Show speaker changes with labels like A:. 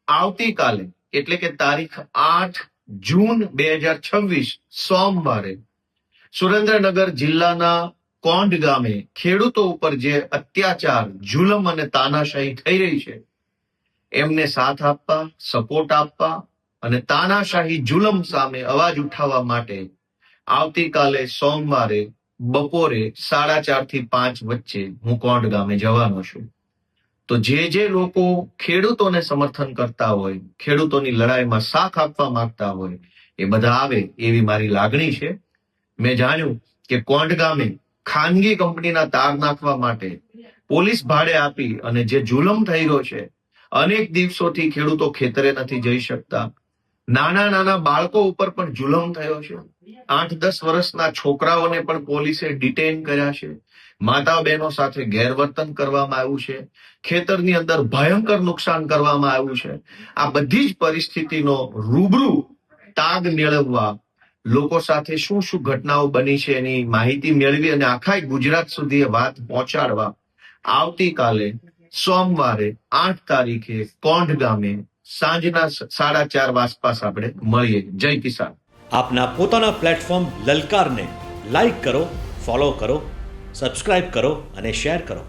A: આવતીકાલે એટલે કે તારીખ 8 જૂન 2026 સોમવારે સુરેન્દ્રનગર જિલ્લાના કોંઢ ગામે ખેડૂતો ઉપર જે અત્યાચાર, જુલમ અને તાનાશાહી થઈ રહી છે એમને સાથ આપવા, સપોર્ટ આપવા અને તાનાશાહી જુલમ સામે અવાજ ઉઠાવવા માટે આવતીકાલે સોમવારે બપોરે 4:30 થી 5 વચ્ચે હું કોંઢ ગામે જવાનો છું. તો જે લોકો ખેડૂતોને સમર્થન કરતા હોય, ખેડૂતોની લડાઈમાં સાથ આપવા માંગતા હોય, એ બધા આવે એવી મારી લાગણી છે. મેં જાણ્યું કે કોંઢ ગામે ખાનગી કંપનીના તાર નાખવા માટે પોલીસ ભાડે આપી અને જે જુલમ થઈ રહ્યો છે, અનેક દિવસોથી ખેડૂતો ખેતરે નથી જઈ શકતા. નાના બાળકો ઉપર પણ જુલમ થયો છે. 8-10 વર્ષના છોકરાઓને પણ પોલીસે ડિટેન કર્યા છે. માતા બહેનો સાથે ગેરવર્તન કરવામાં આવ્યું છે. ખેતરની અંદર ભયંકર નુકસાન કરવામાં આવ્યું છે. આ બધી જ પરિસ્થિતિનો રૂબરૂ તાગ મેળવવા, લોકો સાથે શું ઘટનાઓ બની છે એની માહિતી મેળવી અને આખા ગુજરાત સુધી એ વાત પહોંચાડવા આવતીકાલે સોમવારે 8 તારીખે કોંઢ ગામે સાંજના 4:30 આસપાસ આપણે મળીએ. જય કિસાન.
B: આપના પોતાના પ્લેટફોર્મ લલકારને લાઈક કરો, ફોલો કરો, સબસ્ક્રાઇબ કરો અને શેર કરો.